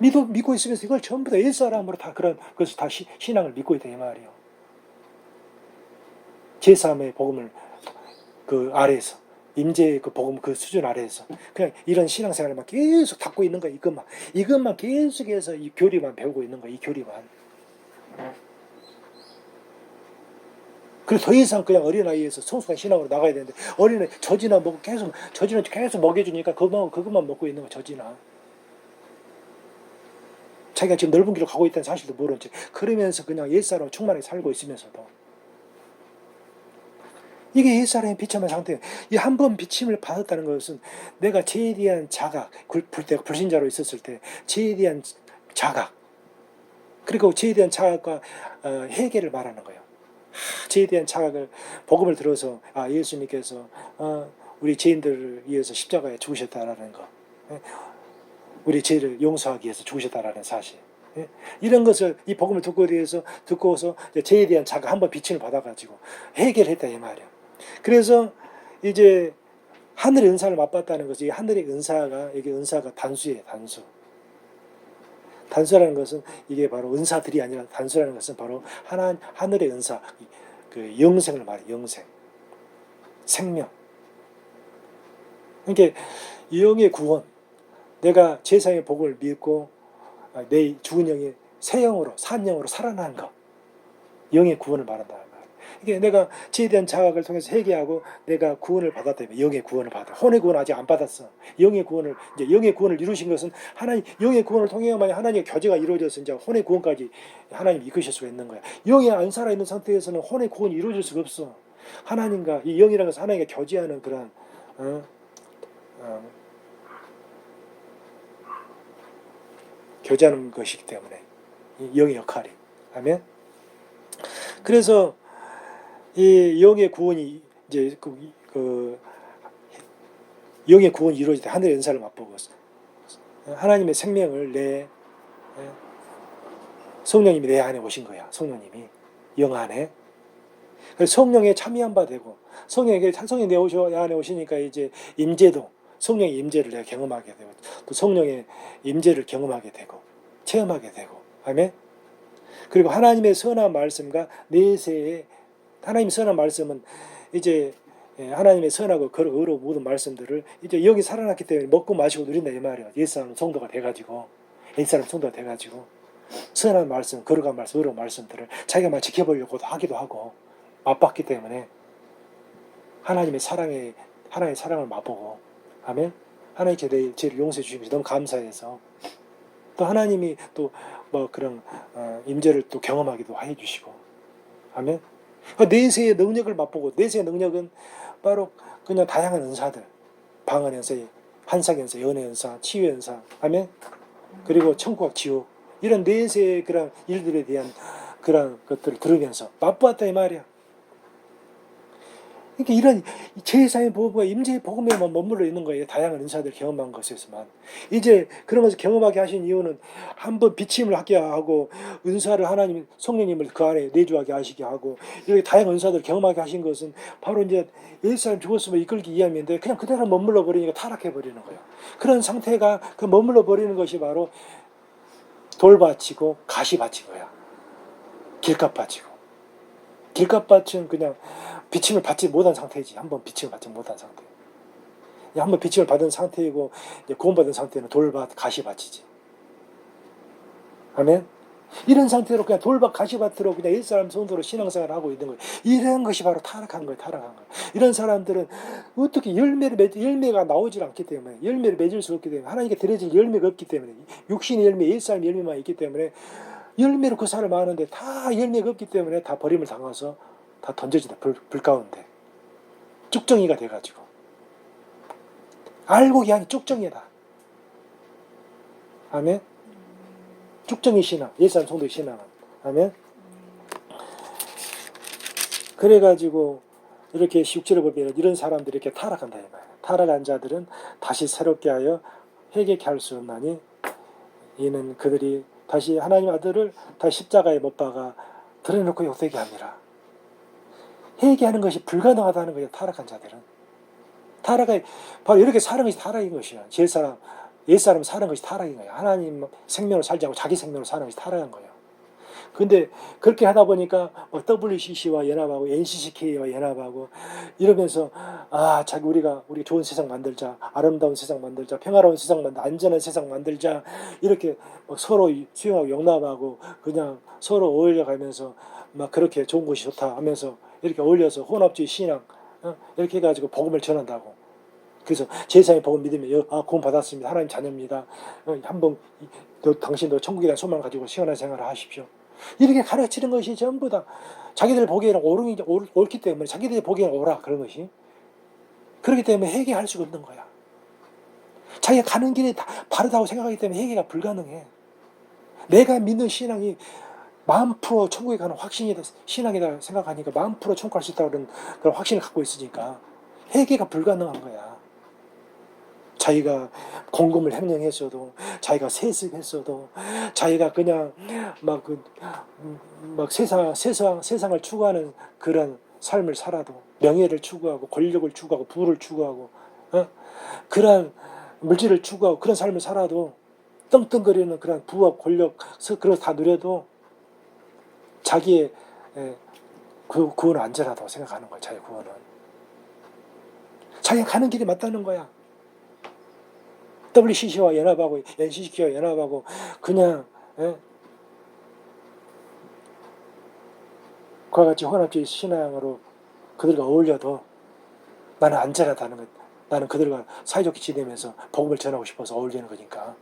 믿고 있으면서 이걸 전부 다 옛사람으로 다 그래서 다 신앙을 믿고 있다 이 말이에요. 제3의 복음을 그 아래에서, 임재의 그 복음 그 수준 아래에서 그냥 이런 신앙생활만 계속 닦고 있는 거야. 이것만 계속해서 이 교리만 배우고 있는 거야. 이 교리만. 그래서 더 이상 그냥 어린아이에서 성숙한 신앙으로 나가야 되는데, 어린아이 젖이나 먹고 젖이나 계속 먹여주니까 그것만 먹고 있는 거야. 젖이나. 자기가 지금 넓은 길로 가고 있다는 사실도 모른 채 그러면서 그냥 옛사람으로 충만하게 살고 있으면서도, 이게 옛사람의 비참한 상태예요. 이 한 번 비침을 받았다는 것은 내가 죄에 대한 자각, 불신자로 있었을 때 죄에 대한 자각, 그리고 죄에 대한 자각과 회개를 말하는 거예요. 죄에 대한 자각을, 복음을 들어서 예수님께서 우리 죄인들을 위해서 십자가에 죽으셨다라는 거, 우리 죄를 용서하기 위해서 죽으셨다라는 사실, 이런 것을 이 복음을 듣고서 죄에 대한 자각, 한번 비침을 받아가지고 해결했다 이 말이에요. 그래서 이제 하늘의 은사를 맛봤다는 것이, 하늘의 은사가, 이게 은사가 단수예요. 단수라는 것은 이게 바로 은사들이 아니라, 단수라는 것은 바로 하늘의 은사, 그 영생을 말해요. 영생, 생명. 그러니까 영의 구원, 내가 제사의 복을 믿고 내 죽은 영이 새 영으로, 산 영으로 살아난 것, 영의 구원을 말한다. 이게 내가 죄에 대한 자각을 통해서 회개하고 내가 구원을 받았다면, 영의 구원을 받아. 혼의 구원 아직 안 받았어. 영의 구원을 이루신 것은 하나님, 영의 구원을 통해야만 하나님의 교제가 이루어져서 이제 혼의 구원까지 하나님이 이끄실 수가 있는 거야. 영이 안 살아있는 상태에서는 혼의 구원이 이루어질 수가 없어. 하나님과, 이 영이라는 것은 하나님과 교제하는 그런 교제하는 것이기 때문에, 이 영의 역할이. 아멘. 그래서 이 영의 구원이 이제 영의 구원이 이루어질 때 하늘의 은사를 맛보고 하나님의 생명을 성령님이 내 안에 오신 거야. 성령님이 영 안에. 그래서 성령에 참여한 바 되고, 성령이 내 안에 오시니까 이제 임재도, 성령의 임재를 내가 경험하게 되고, 또 성령의 임재를 경험하게 되고 체험하게 되고. 아멘. 그리고 하나님의 선한 말씀과 내세의, 하나님의 선한 말씀은 이제 하나님의 선하고 의로운 모든 말씀들을 이제 영이 살아났기 때문에 먹고 마시고 누린다 이 말이에요. 옛사람 성도가 돼가지고, 선한 말씀, 거룩한 말씀, 의로운 말씀들을 자기가 막 지켜보려고 하기도 하고 맛봤기 때문에 하나님의 사랑을 맛보고, 아멘. 하나님께 내 죄를 용서해 주시면서 너무 감사해서, 또 하나님이 또 뭐 그런 임재를 또 경험하기도 해 주시고, 아멘. 내세의 능력을 맛보고, 내세의 능력은 바로 그냥 다양한 은사들, 방언 연사, 환상 연사, 연애 연사, 치유 연사, 아멘. 그리고 천국과 지옥, 이런 내세의 그런 일들에 대한 그런 것들을 들으면서 맛보았다 이 말이야. 그러니까 이런 제사의 복음과 임재의 복음에만 머물러 있는 거예요. 다양한 은사들을 경험한 것에서만. 이제 그런 것을 경험하게 하신 이유는 한번 비침을 하게 하고, 은사를 하나님, 성령님을 그 안에 내주하게 하시게 하고, 이렇게 다양한 은사들을 경험하게 하신 것은 바로 이제 옛사람 죽었으면 이끌기 위함인데, 그냥 그대로 머물러 버리니까 타락해 버리는 거예요. 그런 상태가, 그 머물러 버리는 것이 바로 돌밭이고 가시밭인 거야. 길값밭이고. 길값밭은 그냥 비침을 받지 못한 상태이지. 한번 비침을 받지 못한 상태. 한번 비침을 받은 상태이고, 이제 구원받은 상태는 돌밭, 가시밭이지. 아멘. 이런 상태로 그냥 돌밭, 가시밭으로 그냥 옛사람 성도로 신앙생활을 하고 있는 거예요. 이런 것이 바로 타락한 거예요. 이런 사람들은 어떻게 열매가 나오질 않기 때문에, 열매를 맺을 수 없기 때문에, 하나님께 드려질 열매가 없기 때문에, 육신의 열매, 옛사람 열매만 있기 때문에, 열매로 그 사람 많은데 다 열매가 없기 때문에 다 버림을 당해서 다 던져진다. 불 가운데 쭉정이가 돼가지고, 알고 그냥 쭉정이다. 아멘. 쭉정이 신앙, 옛사람 성도의 신앙은. 아멘. 그래가지고 이렇게 6절을 보면 이런 사람들이 이렇게 타락한다 이 말이야. 타락한 자들은 다시 새롭게 하여 회개케 할 수 없나니, 이는 그들이 다시 하나님의 아들을 다시 십자가에 못 박아 드러내놓고 욕되게 합니다. 회개하는 것이 불가능하다는 거예요. 타락한 자들은. 바로 이렇게 사는 것이 타락인 것이야. 제사랑 옛사람 사는 것이 타락인 거예요. 하나님 생명으로 살지 않고 자기 생명으로 사는 것이 타락한 거예요. 근데 그렇게 하다 보니까 뭐 WCC와 연합하고 NCCK와 연합하고 이러면서 자기 우리 좋은 세상 만들자, 아름다운 세상 만들자, 평화로운 세상 만들자, 안전한 세상 만들자, 이렇게 막 서로 수용하고 용납하고 그냥 서로 어울려 가면서 막 그렇게 좋은 것이 좋다 하면서 이렇게 어울려서 혼합주의 신앙 이렇게 해가지고 복음을 전한다고. 그래서 제사의 복음 믿으면 구원 받았습니다. 하나님 자녀입니다. 한번 당신도 천국에 대한 소망을 가지고 시원한 생활을 하십시오. 이렇게 가르치는 것이 전부 다 자기들 보기에는 옳기 때문에 자기들이 보기에는 옳아 그런 것이. 그렇기 때문에 회개할 수가 없는 거야. 자기가 가는 길이 다 바르다고 생각하기 때문에 회개가 불가능해. 내가 믿는 신앙이 10,000% 천국에 가는 확신이다, 신앙이다 생각하니까 10,000% 천국 갈 수 있다는 그런 확신을 갖고 있으니까 회개가 불가능한 거야. 자기가 공금을 횡령했어도, 자기가 세습했어도, 자기가 그냥 막 세상을 추구하는 그런 삶을 살아도, 명예를 추구하고, 권력을 추구하고, 부를 추구하고, 그런 물질을 추구하고, 그런 삶을 살아도, 떵떵거리는 그런 부와 권력, 그런 거 다 누려도, 자기의 구원은 안전하다고 생각하는 거야, 자기 구원은. 자기가 가는 길이 맞다는 거야. WCC와 연합하고 NCC와 연합하고 그냥 그와 같이 혼합주의 신앙으로 그들과 어울려도 나는 안전하다는 것. 나는 그들과 사이좋게 지내면서 복음을 전하고 싶어서 어울리는 거니까.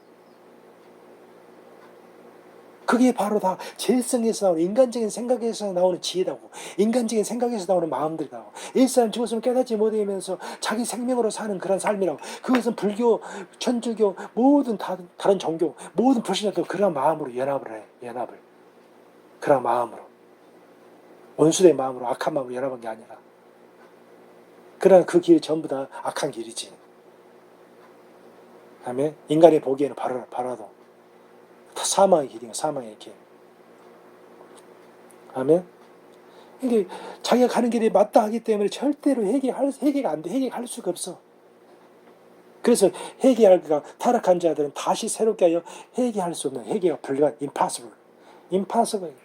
그게 바로 다 죄성에서 나오는 인간적인 생각에서 나오는 지혜다고. 인간적인 생각에서 나오는 마음들이라고. 일사람 죽었으면 깨닫지 못하면서 자기 생명으로 사는 그런 삶이라고. 그것은 불교, 천주교, 모든 다른 종교, 모든 불신자도 그런 마음으로 연합을 해. 연합을. 그런 마음으로. 원수된 마음으로, 악한 마음으로 연합한 게 아니라. 그런 그 길이 전부 다 악한 길이지. 다음에 인간이 보기에는 바라도 다 사망의 길이야, 사망의 길. 아멘. 이게 자기가 가는 길이 맞다 하기 때문에 절대로 회개가 안 돼. 회개할 수가 없어. 그래서 회개할까 타락한 자들은 다시 새롭게 하여 회개할 수 없는 회개가 불가능. impossible. impossible.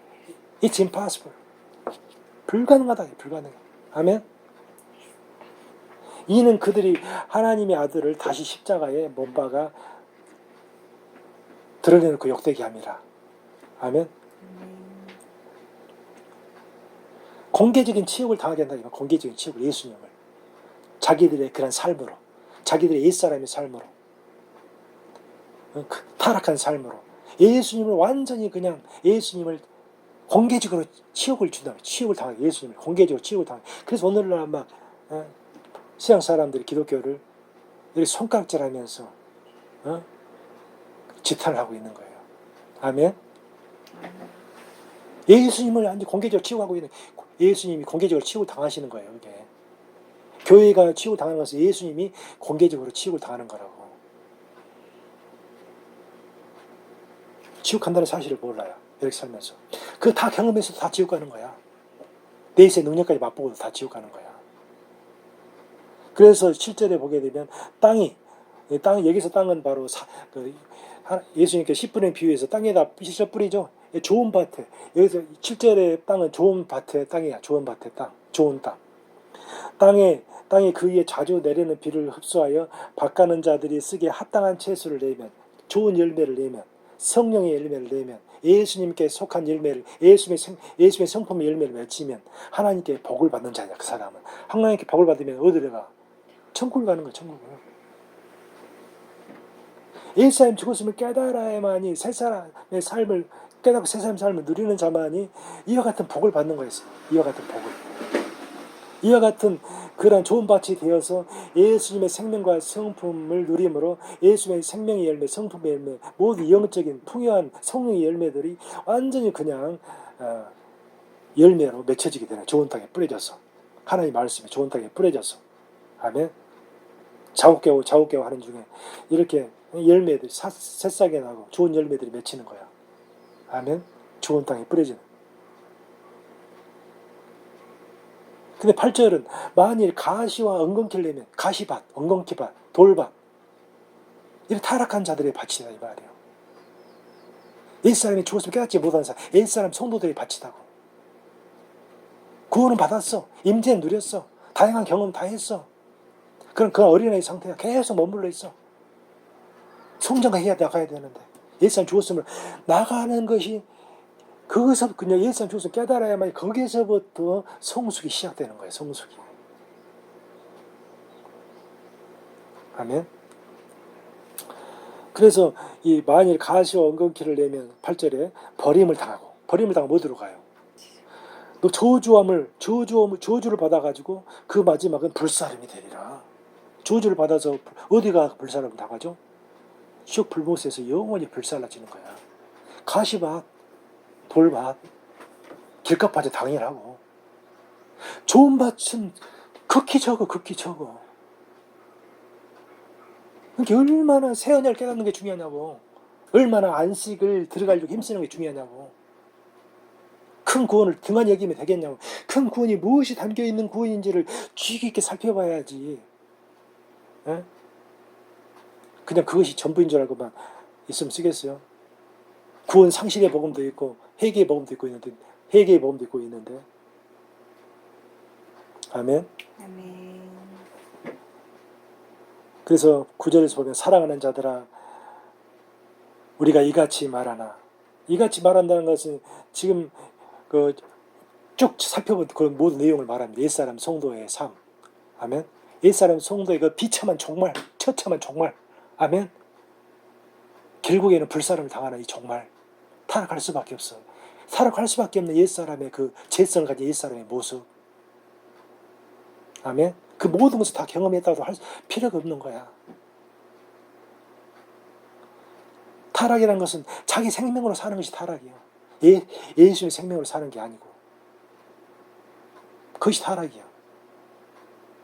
It's impossible. 불가능하다. 불가능해. 아멘. 이는 그들이 하나님의 아들을 다시 십자가에 못 박아 드러내놓고 욕되게 함이라. 아멘. 공개적인 치욕을 당하게 한다니까. 공개적인 치욕을, 예수님을. 자기들의 그런 삶으로, 자기들의 옛사람의 삶으로, 타락한 삶으로 예수님을 완전히 그냥 예수님을 공개적으로 치욕을 준다면, 치욕을 당하게, 예수님을 공개적으로 치욕을 당하게. 그래서 오늘날 막 서양 사람들이 기독교를 이렇게 손가락질하면서 지탄을 하고 있는 거예요. 아멘. 예수님을 완전 공개적으로 치욕하고 있는, 예수님이 공개적으로 치욕을 당하시는 거예요. 이게 교회가 치욕을 당하는 것은 예수님이 공개적으로 치욕을 당하는 거라고. 치욕한다는 사실을 몰라요. 이렇게 살면서. 그거 다 경험해서 다 지옥 가는 거야. 내세의 능력까지 맛보고도 다 지옥 가는 거야. 그래서 7절에 보게 되면 여기서 땅은 바로 예수님께서 씨 뿌리는 비유에서 땅에다 씨 뿌리죠. 좋은 밭에. 여기서 7절의 땅은 좋은 밭의 땅이야. 좋은 밭의 땅. 좋은 땅. 땅에 그 위에 자주 내리는 비를 흡수하여 밭가는 자들이 쓰기에 합당한 채소를 내면, 좋은 열매를 내면, 성령의 열매를 내면, 예수님께 속한 열매를, 예수님의 성품의 열매를 맺히면 하나님께 복을 받는 자냐. 그 사람은 하나님께 복을 받으면 어디로 가? 천국을 가는 거야. 천국을. 옛사람 죽었음을 깨달아야만이 새 사람의 삶을 깨닫고 새 사람의 삶을 누리는 자만이 이와 같은 복을 받는 거였어요. 이와 같은 복을. 이와 같은 그런 좋은 밭이 되어서 예수님의 생명과 성품을 누림으로 예수님의 생명의 열매, 성품의 열매, 모두 영적인 풍요한 성령의 열매들이 완전히 그냥 열매로 맺혀지게 되는, 좋은 땅에 뿌려져서. 하나님의 말씀이 좋은 땅에 뿌려져서. 아멘. 자욱깨고 하는 중에 이렇게 열매들이 새싹이 나고 좋은 열매들이 맺히는 거야. 아멘. 좋은 땅에 뿌려지는. 근데 8절은 만일 가시와 엉겅퀴를 내면, 가시밭, 엉겅퀴밭, 돌밭, 이 타락한 자들의 밭이다 이 말이에요. 옛사람이 죽었으면 깨닫지 못하는 사람, 옛사람 성도들의 밭이다고. 구원은 받았어. 임재는 누렸어. 다양한 경험 다 했어. 그럼 그 어린아이 상태가 계속 머물러 있어. 성장을 해야 나가야 되는데 옛사람 죽었으면 나가는 것이 거기서 그냥 옛사람 죽었으면 깨달아야만 거기서부터 성숙이 시작되는 거예요. 성숙이. 아멘. 그래서 이 만일 가시와 엉겅퀴를 내면 8절에 버림을 당하고 어디로 가요? 너 저주를 받아가지고 그 마지막은 불사름이 되리라. 저주를 받아서 어디가 불사름 당하죠? 쭉 불못에서 영원히 불살라지는 거야. 가시밭, 돌밭, 길가밭에 당연하고 좋은 밭은 극히 적어. 그러니까 얼마나 새 언약을 깨닫는 게 중요하냐고. 얼마나 안식을 들어가려고 힘쓰는 게 중요하냐고. 큰 구원을 등한 여기면 되겠냐고. 큰 구원이 무엇이 담겨있는 구원인지를 주의 깊게 살펴봐야지. 에? 그냥 그것이 전부인 줄 알고만 있으면 쓰겠어요? 구원 상실의 복음도 있고 회개의 복음도 있고 있는데 아멘. 그래서 9절에서 보면 사랑하는 자들아 우리가 이같이 말하나. 이같이 말한다는 것은 지금 쭉 살펴본 그 모든 내용을 말합니다. 옛사람 성도의 삶. 아멘. 옛사람 성도의 그 비참한 종말, 처참한 종말. 아멘. 결국에는 불사름을 당하는 이 종말. 타락할 수밖에 없어. 타락할 수밖에 없는 옛사람의 그 죄성을 가진 옛사람의 모습. 아멘. 그 모든 것을 다 경험했다고 할 필요가 없는 거야. 타락이라는 것은 자기 생명으로 사는 것이 타락이에요. 예수의 생명으로 사는 게 아니고. 그것이 타락이야.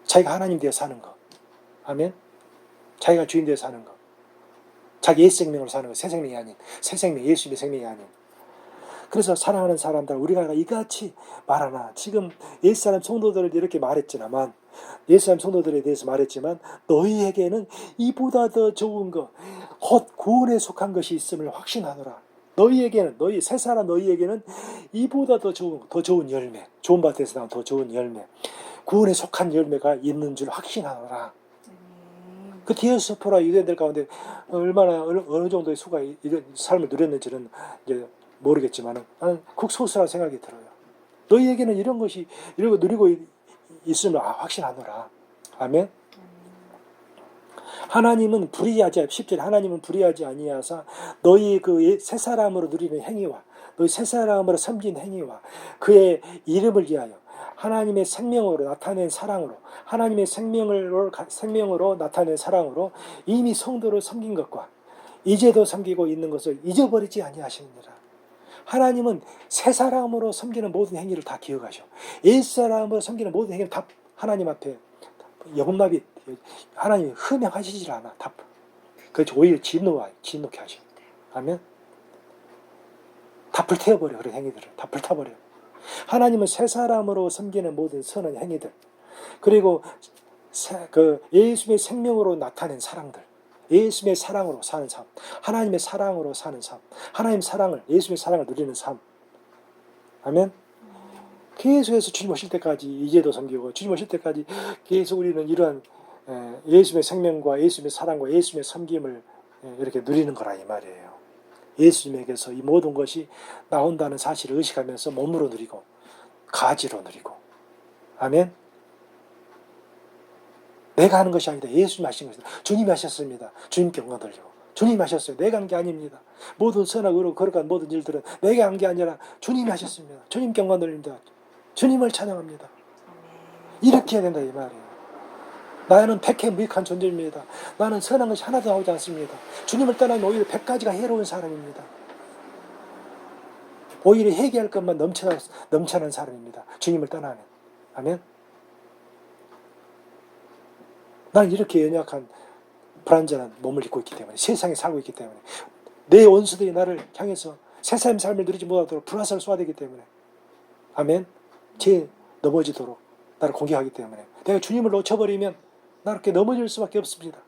자기가 하나님 되어 사는 것. 아멘. 자기가 주인 되어 사는 것. 자기 옛 생명으로 사는 것. 새 생명이 아닌. 새 생명, 예수의 생명이 아닌. 그래서 사랑하는 사람들, 우리가 이같이 말하나. 지금 옛사람 성도들을 이렇게 말했지만, 옛사람 성도들에 대해서 말했지만, 너희에게는 이보다 더 좋은 것, 곧 구원에 속한 것이 있음을 확신하노라. 너희에게는, 새사람 너희에게는 이보다 더 좋은 열매, 좋은 밭에서 나온 더 좋은 열매, 구원에 속한 열매가 있는 줄 확신하노라. 그 디아스포라 유대인들 가운데 얼마나 어느 정도의 수가 이런 삶을 누렸는지는 이제 모르겠지만 나는 극소수라는 생각이 들어요. 너희에게는 이런 거 누리고 있음을 확신하노라. 아멘. 하나님은 불의하지 10절 하나님은 불의하지 아니하사 너희 그 새 사람으로 누리는 행위와 너희 새 사람으로 섬긴 행위와 그의 이름을 위하여 하나님의 생명으로 나타낸 사랑으로 하나님의 생명으로 나타낸 사랑으로 이미 성도를 섬긴 것과 이제도 섬기고 있는 것을 잊어버리지 아니하시느니라. 하나님은 새 사람으로 섬기는 모든 행위를 다 기억하셔. 옛 사람으로 섬기는 모든 행위를 다 하나님 앞에 영납이 하나님이 흠양하시질 않아. 다 그래서 오히려 진노케 하셔. 아멘. 다 불태워버려. 그런 행위들을 다 불타버려. 하나님은 새 사람으로 섬기는 모든 선한 행위들 그리고 예수의 생명으로 나타낸 사랑들 예수의 사랑으로 사는 삶, 하나님의 사랑으로 사는 삶, 하나님의 사랑을, 예수의 사랑을 누리는 삶. 아멘. 계속해서 주님 오실 때까지 이제도 섬기고 주님 오실 때까지 계속 우리는 이러한 예수의 생명과 예수의 사랑과 예수의 섬김을 이렇게 누리는 거라 이 말이에요. 예수님에게서 이 모든 것이 나온다는 사실을 의식하면서 몸으로 누리고 가지로 누리고. 아멘. 내가 하는 것이 아니다. 예수님이 하신 것이다. 주님이 하셨습니다. 주님께 영광 돌리고. 주님이 하셨어요. 내가 한 게 아닙니다. 모든 선악으로 거룩한 모든 일들은 내가 한 게 아니라 주님이 하셨습니다. 주님께 영광 돌립니다. 주님을 찬양합니다. 이렇게 해야 된다 이 말이에요. 나는 백해 무익한 존재입니다. 나는 선한 것이 하나도 나오지 않습니다. 주님을 떠나면 오히려 100가지가 해로운 사람입니다. 오히려 회개할 것만 넘쳐나는 사람입니다. 주님을 떠나면. 아멘. 나는 이렇게 연약한 불완전한 몸을 입고 있기 때문에 세상에 살고 있기 때문에 내 원수들이 나를 향해서 세상의 삶을 누리지 못하도록 불화살을 쏘아대기 때문에 아멘. 죄 넘어지도록 나를 공격하기 때문에 내가 주님을 놓쳐버리면 나를 이렇게 넘어질 수밖에 없습니다.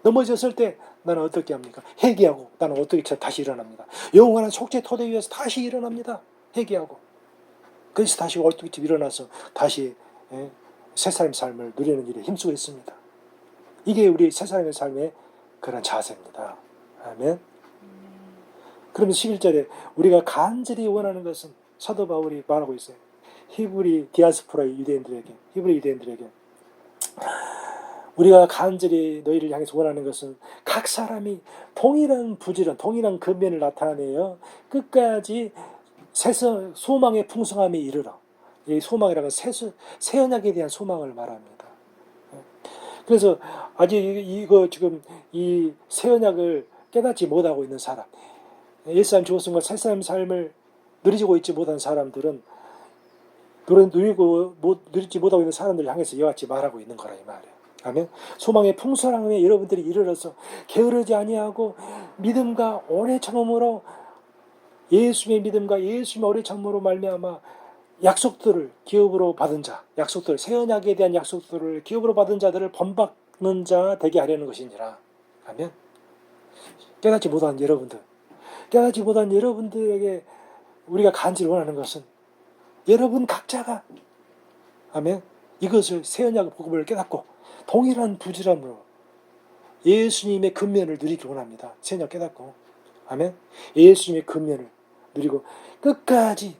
넘어졌을 때 나는 어떻게 합니까? 회개하고 나는 어떻게 다시 일어납니다. 영원한 속죄 토대 위에서 다시 일어납니다. 회개하고. 그래서 다시 어떻게 일어나서 다시 새 사람의 삶을 누리는 일에 힘쓰고 있습니다. 이게 우리 새 사람의 삶의 그런 자세입니다. 아멘. 그러면 11절에 우리가 간절히 원하는 것은 사도 바울이 말하고 있어요. 히브리 디아스포라의 유대인들에게, 히브리 유대인들에게 우리가 간절히 너희를 향해서 원하는 것은 각 사람이 동일한 부지런, 동일한 근면을 나타내어 끝까지 소망의 풍성함에 이르러. 이 소망이라는 새 언약에 대한 소망을 말합니다. 그래서 아직 이거 지금 이 새 언약을 깨닫지 못하고 있는 사람, 옛사람 죽었음과 새사람 삶을 누리고 있지 못한 사람들은 누리지 못하고 있는 사람들을 향해서 이와 같이 말하고 있는 거라 이 말이에요. 아멘. 소망의 풍성함에 여러분들이 이르러서 게으르지 아니하고 믿음과 오래 참음으로 예수님의 믿음과 예수님의 오래 참음으로 말미암아 약속들을 기업으로 받은 자, 약속들, 새 언약에 대한 약속들을 기업으로 받은 자들을 본받는 자 되게 하려는 것이니라. 아멘. 깨닫지 못한 여러분들에게 우리가 간절히 원하는 것은 여러분 각자가 아멘. 이것을 새 언약 복음을 깨닫고 동일한 부지런으로 예수님의 근면을 누리기 원합니다. 새 언약 깨닫고 아멘. 예수님의 근면을 누리고 끝까지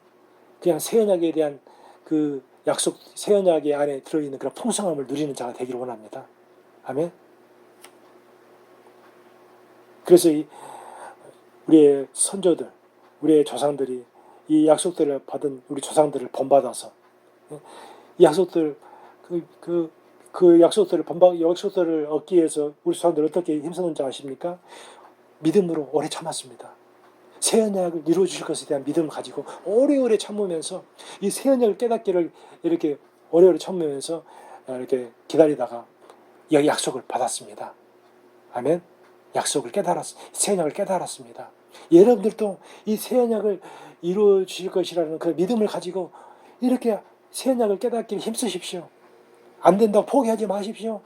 그냥 새 언약에 대한 그 약속, 새 언약의 안에 들어있는 그런 풍성함을 누리는 자가 되기를 원합니다. 아멘. 그래서 우리의 선조들, 우리의 조상들이 이 약속들을 받은 우리 조상들을 본받아서 이 약속들 약속들을 얻기 위해서 우리 조상들이 어떻게 힘썼는지 아십니까? 믿음으로 오래 참았습니다. 새 언약을 이루어 주실 것에 대한 믿음을 가지고 오래오래 참으면서 이 새 언약을 깨닫기를 이렇게 오래오래 참으면서 이렇게 기다리다가 이 약속을 받았습니다. 아멘. 약속을 새 언약을 깨달았습니다. 여러분들도 이 새 언약을 이루어 주실 것이라는 그 믿음을 가지고 이렇게 새 언약을 깨닫기 힘쓰십시오. 안 된다고 포기하지 마십시오.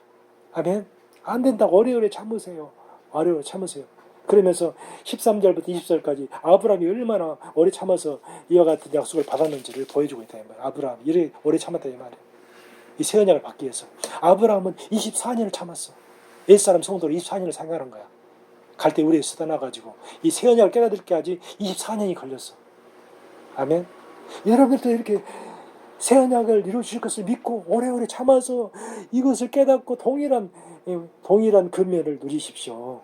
아멘. 안 된다고 오래오래 참으세요. 오래오래 참으세요. 그러면서 13절부터 20절까지 아브라함이 얼마나 오래 참아서 이와 같은 약속을 받았는지를 보여주고 있다. 아브라함이 이렇게 오래 참았다 이 말이에요. 이 새 언약을 받기 위해서. 아브라함은 24년을 참았어. 옛사람 성도로 24년을 생각한 거야. 갈대 우리에서 떠나가지고 이 새 언약을 깨닫기까지 24년이 걸렸어. 아멘. 여러분도 이렇게 새 언약을 이루어 주실 것을 믿고 오래오래 참아서 이것을 깨닫고 동일한 근면을 누리십시오.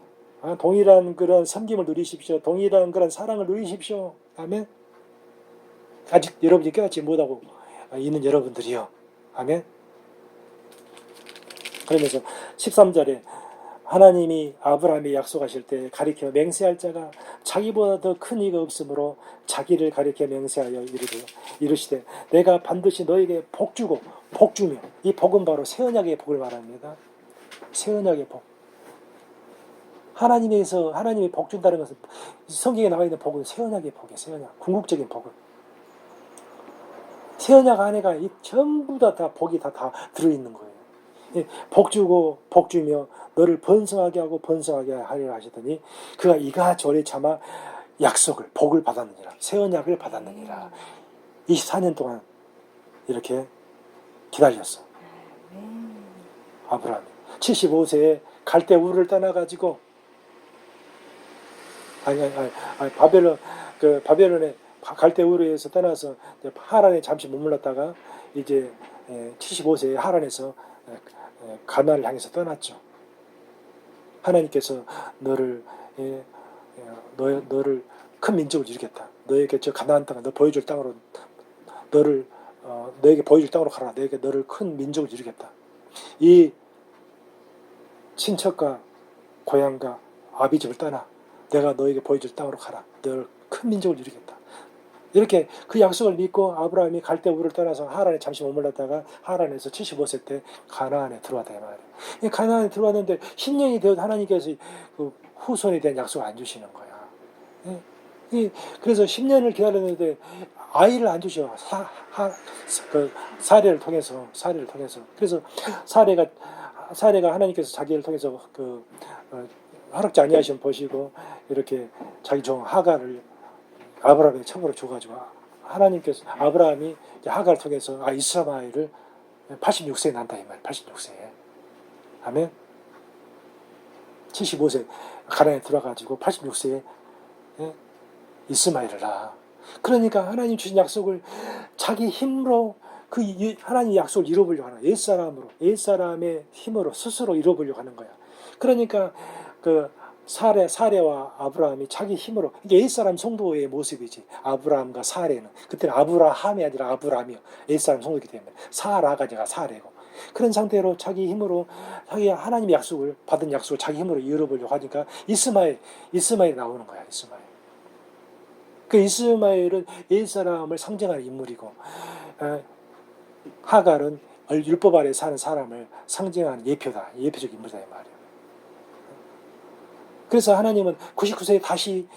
동일한 그런 섬김을 누리십시오. 동일한 그런 사랑을 누리십시오. 아멘. 아직 여러분이 깨닫지 못하고 있는 여러분들이요. 아멘. 그러면서 13절에 하나님이 아브라함이 약속하실 때 가리켜 맹세할 자가 자기보다 더 큰 이가 없으므로 자기를 가리켜 맹세하여 이르시되 내가 반드시 너에게 복주고 복주며 이 복은 바로 새 언약의 복을 말합니다. 새 언약의 복. 하나님이 복 준다는 것은 성경에 나와 있는 복은 새 언약의 복이에요. 새 언약. 궁극적인 복은. 새 언약 안에가 전부 다 복이 다 들어있는 거예요. 복 주고 복 주며 너를 번성하게 하고 번성하게 하리라 하시더니 그가 이같이 오래 참아 약속을 복을 받았느니라. 새 언약을 받았느니라. 24년 동안 이렇게 기다렸어. 아브라함이 75세에 갈대 우르를 떠나가지고 바벨론의 갈대 우르에서 떠나서 하란에 잠시 머물렀다가 이제 75세에 하란에서 가나안을 향해서 떠났죠. 하나님께서 너를 큰 민족을 이루겠다. 너에게 저 가나안 땅을 보여줄 땅으로 너에게 보여줄 땅으로 가라. 너를 큰 민족을 이루겠다. 이 친척과 고향과 아비집을 떠나 내가 너에게 보여줄 땅으로 가라. 너를 큰 민족을 이루겠다. 이렇게 그 약속을 믿고 아브라함이 갈대 우르를 떠나서 하란에 잠시 머물렀다가 하란에서 75세 때 가나안에 들어왔다 이 말이에요. 가나안에 들어왔는데 10년이 되어도 하나님께서 그 후손에 대한 약속을 안 주시는 거야. 그래서 10년을 기다렸는데 아이를 안 주셔. 사례를 통해서. 그래서 사례가 사례가 하나님께서 자기를 통해서 허락지 아니하시면 보시고 이렇게 자기 종 하갈을 아브라함의 청으로 줘가지고 하나님께서 아브라함이 하갈을 통해서 이스마엘을 86세에 난다 이 말. 86세에. 아멘. 75세 가나안에 들어가지고 86세에 이스마엘을 낳아. 그러니까 하나님 주신 약속을 자기 힘으로 하나님 약속을 이뤄보려고 하는 거야. 옛사람의 힘으로 스스로 이뤄보려고 하는 거야. 그러니까 사레와 아브라함이 자기 힘으로, 이게 옛사람 성도의 모습이지. 아브라함과 사레는 그때는 아브라함이 아니라 아브라함이요. 옛사람 성도이기 때문에 사라가 아니라 사레고, 그런 상태로 자기 힘으로 자기 하나님의 약속을 받은 약속을 자기 힘으로 이뤄보려고 하니까 이스마엘이 나오는 거야. 이스마엘. 그 이스마엘은 옛사람을 상징하는 인물이고, 하갈은 율법 아래 사는 사람을 상징하는 예표적 인물이다 이 말이에요. 그래서 하나님은 99세에 다시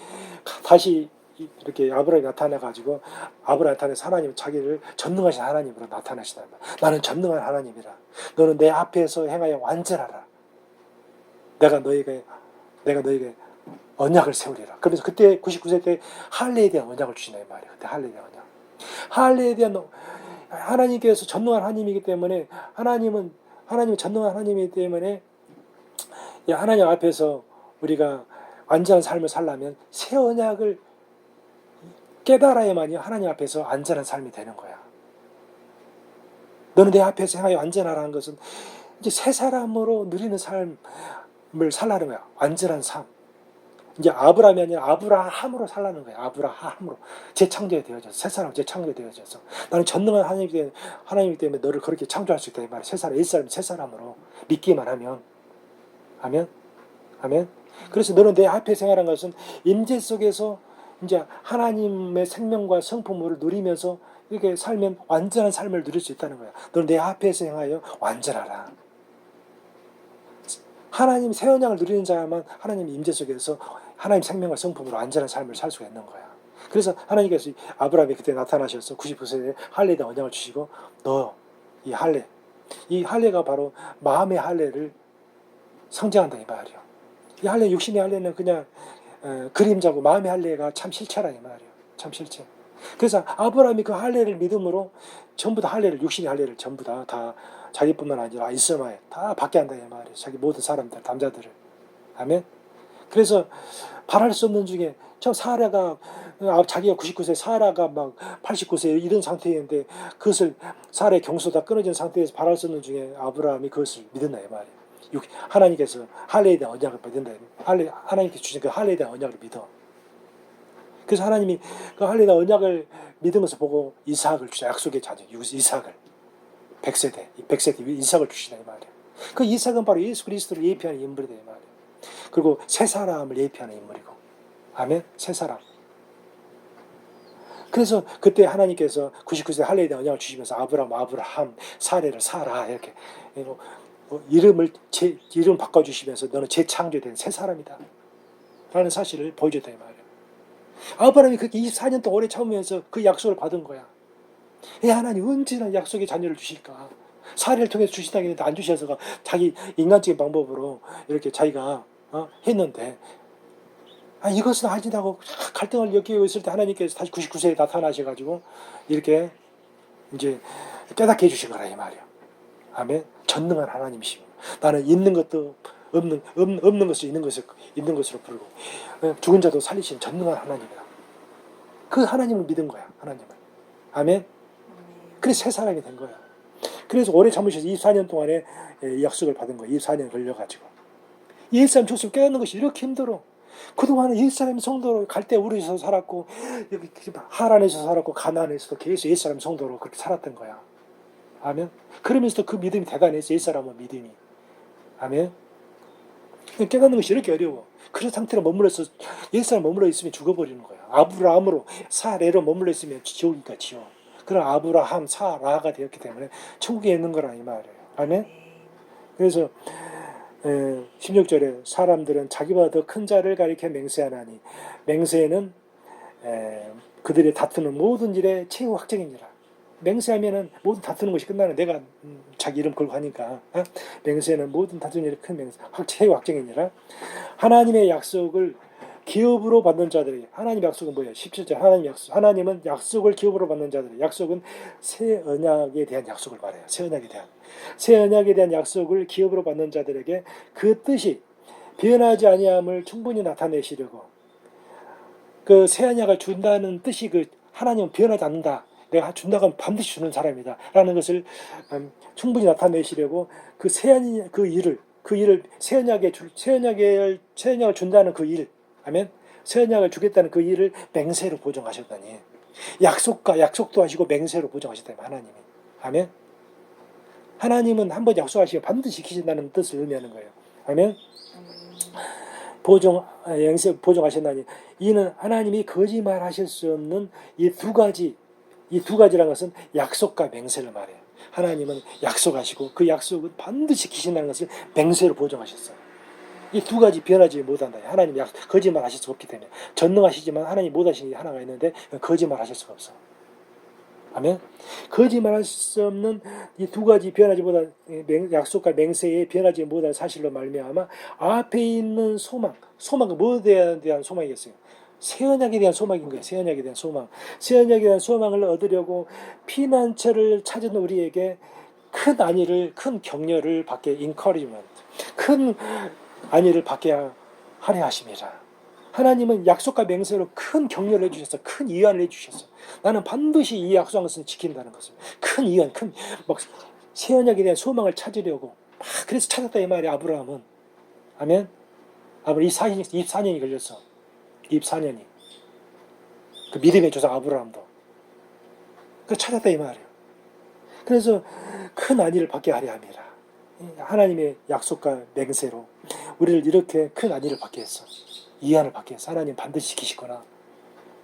이렇게 아브라함이 나타나가지고, 아브라함이 나타나서 하나님은 자기를 전능하신 하나님으로 나타나시다. 나는 전능한 하나님이라. 너는 내 앞에서 행하여 완전하라. 내가 너에게 언약을 세우리라. 그래서 그때 99세 때 할례에 대한 언약을 주시나 이 말이에요. 그때 할례에 대한 언약. 할례에 대한, 하나님께서 전능한 하나님이기 때문에, 하나님은 전능한 하나님이기 때문에 하나님 앞에서 우리가 완전한 삶을 살려면 새 언약을 깨달아야만이 하나님 앞에서 안전한 삶이 되는 거야. 너는 내 앞에서 행하여 완전하라는 것은 이제 새 사람으로 누리는 삶을 살라는 거야. 완전한 삶. 이제 아브라함이 아니라 아브라함으로 살라는 거야. 아브라함으로 재창조되어져서, 새 사람 재창조되어져서, 나는 전능한 하나님이기 때문에 너를 그렇게 창조할 수 있다 이 말이야. 옛사람 새 사람으로 믿기만 하면. 아멘. 아멘. 그래서 너는 내 앞에 생활한 것은 임재 속에서 이제 하나님의 생명과 성품을 누리면서 이렇게 살면 완전한 삶을 누릴 수 있다는 거야. 너는 내 앞에서 행하여 완전하라. 하나님 새 언약을 누리는 자만 하나님 임재 속에서 하나님 생명과 성품으로 완전한 삶을 살 수가 있는 거야. 그래서 하나님께서 아브라함이 그때 나타나셔서 99세에 할례에 대한 언약을 주시고, 너 이 할례가 바로 마음의 할례를 상징한다 이 말이야. 이 할례, 육신의 할례는 그냥 그림자고, 마음의 할례가 참 실체라 이 말이에요. 참 실체. 그래서 아브라함이 그 할례를 믿음으로 전부 다 육신의 할례를 전부 다 자기뿐만 아니라 이스마엘 다 받게 한다 이 말이에요. 자기 모든 사람들, 남자들을. 아멘. 그래서 바랄 수 없는 중에 사라가, 자기가 99세, 사라가 막 89세 이런 상태인데, 그것을 사라의 경수 다 끊어진 상태에서 바랄 수 없는 중에 아브라함이 그것을 믿었나 이 말이에요. 하나님께서 할례에 대한 언약을 믿는다. 하나님께서 주신 그 할례에 대한 언약을 믿어. 그래서 하나님이 그 할례에 대한 언약을 믿은 것을 보고 이삭을 주시다. 약속의 자녀 이삭을, 100세대 이삭을 주시다 이 말이에요. 그 이삭은 바로 예수 그리스도를 예표하는 인물이다 이 말이에요. 그리고 새 사람을 예표하는 인물이고. 아멘. 새 사람. 그래서 그때 하나님께서 99세 할례에 대한 언약을 주시면서 아브라함, 사레를 사라 이렇게 이름 바꿔주시면서 너는 재창조된 새 사람이다 라는 사실을 보여줬다 이 말이에요. 아브라함이 그렇게 24년 동안 오래 참으면서 그 약속을 받은 거야. 하나님 언제나 약속의 자녀를 주실까? 사례를 통해서 주시다고 했는데 안 주셔서 자기 인간적인 방법으로 이렇게 자기가 했는데, 이것은 아니라고 갈등을 엮이고 있을 때 하나님께서 다시 99세에 나타나셔가지고 이렇게 이제 깨닫게 해주신 거라 이 말이에요. 아멘. 전능한 하나님이시고, 나는 있는 것도 없는 것을 있는 것으로 부르고, 죽은 자도 살리신 전능한 하나님이다. 그 하나님을 믿은 거야. 하나님을. 아멘. 그래서 새 사람이 된 거야. 그래서 오래 참으셔서 24년 동안에 이 약속을 받은 거야. 24년 걸려가지고. 옛사람 족속 깨닫는 것이 이렇게 힘들어. 그동안은 옛사람 성도로 갈대 우르에서 살았고, 여기 하란에서 살았고, 가나안에서도 계속 옛사람 성도로 그렇게 살았던 거야. 아멘. 그러면서도 그 믿음이 대단해서 옛사람은 믿음이. 아멘. 깨닫는 것이 이렇게 어려워. 그런 상태로 옛사람 머물러 있으면 죽어버리는 거야. 아브라함으로, 사레로 머물러 있으면 지옥이니까 지옥. 그런 아브라함, 사라가 되었기 때문에 천국에 있는 거라 이 말이에요. 아멘. 그래서 16절에 사람들은 자기보다 더 큰 자를 가리켜 맹세하나니 맹세는 그들이 다투는 모든 일의 최후 확정이니라. 맹세하면은 모든 다투는 것이 끝나는, 내가 자기 이름 걸고 하니까. 맹세는 모든 다투는 일이 큰 맹세, 최후 확정이니라. 하나님의 약속을 기업으로 받는 자들에게, 하나님의 약속은 뭐예요? 17절 하나님 약속, 하나님은 약속을 기업으로 받는 자들에게, 약속은 새 언약에 대한 약속을 말해요. 새 언약에 대한 약속을 기업으로 받는 자들에게 그 뜻이 변하지 아니함을 충분히 나타내시려고, 그 새 언약을 준다는 뜻이, 그 하나님은 변하지 않는다, 내가 준다고 하면 반드시 주는 사람이다 라는 것을 충분히 나타내시려고 그 일을 새 언약을 준다는 그 일, 아멘. 새 언약을 주겠다는 그 일을 맹세로 보정하셨다니, 약속도 하시고 맹세로 보정하셨다니, 하나님이. 아멘. 하나님은 한번 약속하시면 반드시 지키신다는 뜻을 의미하는 거예요. 아멘. 보정하셨나니, 이는 하나님이 거짓말하실 수 없는 이 두 가지라는 것은 약속과 맹세를 말해요. 하나님은 약속하시고 그 약속은 반드시 지키신다는 것을 맹세로 보정하셨어요. 이 두 가지 변하지 못한다. 하나님 거짓말하실 수 없기 때문에. 전능하시지만 하나님 못하시는 게 하나가 있는데 거짓말하실 수가 없어. 아멘. 거짓말할 수 없는 이 두 가지 변하지 못한 약속과 맹세에 변하지 못한 사실로 말미암아 앞에 있는 소망은 뭐에 대한 소망이겠어요? 새 언약에 대한 소망인 거예요. 새 언약에 대한 소망. 새 언약에 대한 소망을 얻으려고 피난처를 찾은 우리에게 큰 격려를 받게, encouragement, 큰 안위를 받게 하려 하심이라. 하나님은 약속과 맹세로 큰 격려를 해주셨어. 큰 위안을 해주셨어. 나는 반드시 이 약속한 것을 지킨다는 것을. 큰 위안, 새 언약에 대한 소망을 찾으려고 그래서 찾았다 이 말이야, 아브라함은. 아멘. 아브라함 24년이 걸렸어. 24년이. 그 믿음의 조상 아브라함도. 그 찾았다 이 말이에요. 그래서 큰 안위를 받게 하려 함이라. 하나님의 약속과 맹세로 우리를 이렇게 큰 안위를 받게 했어. 이해를 받게 해서 하나님 반드시 지키시거나,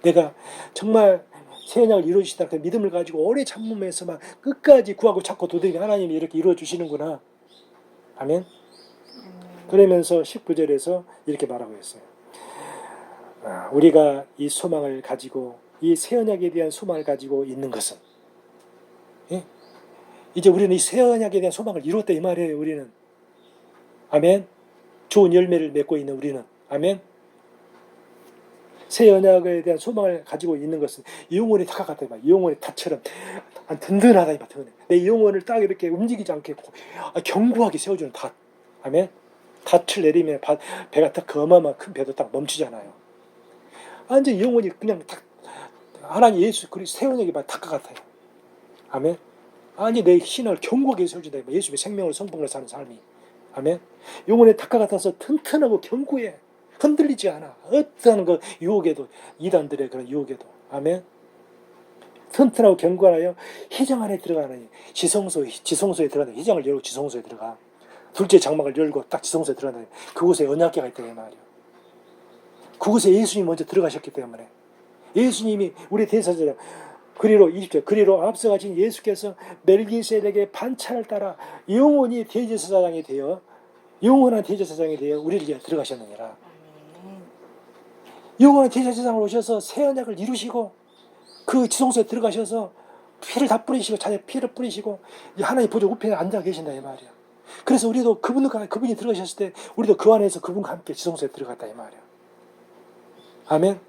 내가 정말 새 언약을 이루어주시다 그 믿음을 가지고 오래 참으면서 막 끝까지 구하고 찾고 도드리면 하나님이 이렇게 이루어주시는구나. 아멘. 그러면서 19절에서 이렇게 말하고 있어요. 우리가 이 소망을 가지고, 이 새 언약에 대한 소망을 가지고 있는 것은, 이제 우리는 이 새 언약에 대한 소망을 이루었다 이 말이에요. 우리는. 아멘. 좋은 열매를 맺고 있는 우리는. 아멘. 새 언약에 대한 소망을 가지고 있는 것은 영혼의 탑과 같다. 영혼의 탑처럼 든든하다. 내 영혼을 딱 이렇게 움직이지 않게 견고하게 세워주는 탑. 아멘. 탑을 내리면 배가 딱 어마어마한 큰 배도 딱 멈추잖아요. 완전 영혼이 그냥 딱 하나님 예수 그리스도 새 언약의 탑과 같아요. 아멘. 아니 내 신을 견고하게 세워준다. 예수의 생명을 성품으로 사는 삶이. 아멘. 영혼의 탑과 같아서 튼튼하고 견고해. 흔들리지 않아. 어떤 그 유혹에도, 이단들의 그런 유혹에도. 아멘. 튼튼하고 견고하여 회장 안에 들어가는, 지성소에 들어가는, 회장을 열고 지성소에 들어가. 둘째 장막을 열고 딱 지성소에 들어가는, 그곳에 언약궤가 있다 이 말이야. 그곳에 예수님이 먼저 들어가셨기 때문에. 예수님이 우리 대사자장, 그리로 20절, 그리로 앞서 가신 예수께서 멜기세덱의 반차를 따라 영원한 대제사장이 되어 우리를 위해 들어가셨느니라. 영원한 대제사장으로 오셔서 새 언약을 이루시고 그 지성소에 들어가셔서 피를 다 뿌리시고, 자기 피를 뿌리시고 하나님 보좌 우편에 앉아 계신다 이 말이야. 그래서 우리도 그분이 들어가셨을 때 우리도 그 안에서 그분과 함께 지성소에 들어갔다 이 말이야. 아멘.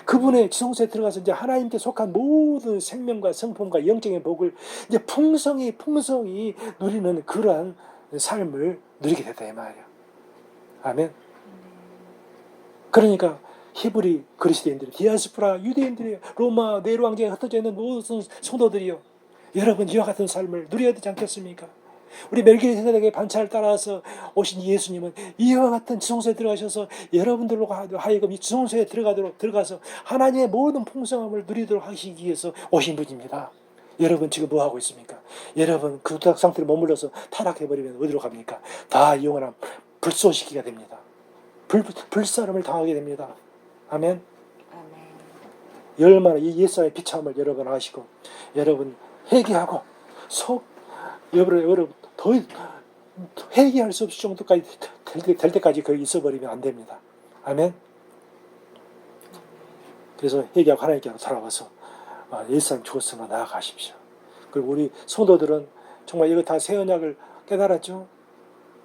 그분의 지성소에 들어가서 이제 하나님께 속한 모든 생명과 성품과 영적인 복을 이제 풍성히 누리는 그러한 삶을 누리게 됐다 이 말이야. 아멘. 그러니까 히브리 그리스도인들이, 디아스포라 유대인들이, 로마 내로왕제에 흩어져 있는 모든 성도들이요, 여러분 이와 같은 삶을 누려야 되지 않겠습니까? 우리 멜기세덱의 반차를 따라서 오신 예수님은 이와 같은 지성소에 들어가셔서 여러분들로 하여금 이 지성소에 들어가서 하나님의 모든 풍성함을 누리도록 하시기 위해서 오신 분입니다. 여러분 지금 뭐 하고 있습니까? 여러분 그 상태로 머물러서 타락해버리면 어디로 갑니까? 다 영원한 불쏘시기가 됩니다. 불사름을 당하게 됩니다. 아멘. 얼마나 이 옛사의 비참함을 여러분 아시고, 여러분 회개하고 여러분 더 회개할 수 없을 정도까지 될 때까지 거기 있어버리면 안 됩니다. 아멘. 그래서 회개하고 하나님께로 돌아와서 옛사람 죽었으면 나아가십시오. 그리고 우리 성도들은 정말 이거 다 새 언약을 깨달았죠.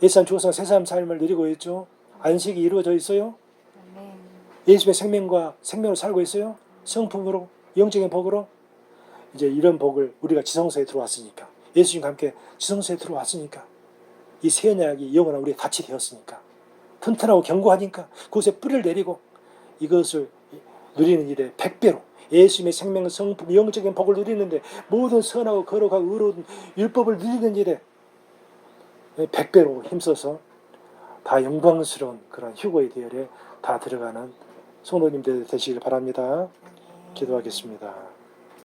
옛사람 죽어서 새사람 삶을 누리고 있죠. 안식이 이루어져 있어요. 아멘. 예수의 생명과 생명을 살고 있어요. 성품으로, 영적인 복으로. 이제 이런 복을 우리가 지성소에 들어왔으니까, 예수님과 함께 지성소에 들어왔으니까, 이 새 언약이 영원한 우리의 가치 되었으니까, 튼튼하고 견고하니까 그것에 뿌리를 내리고 이것을 누리는 일에 100배로 예수님의 생명, 성품, 영적인 복을 누리는데, 모든 선하고 거룩하고 의로운 율법을 누리는 일에 100배로 힘써서 다 영광스러운 그런 휴거의 대열에 다 들어가는 성도님들 되시길 바랍니다. 기도하겠습니다.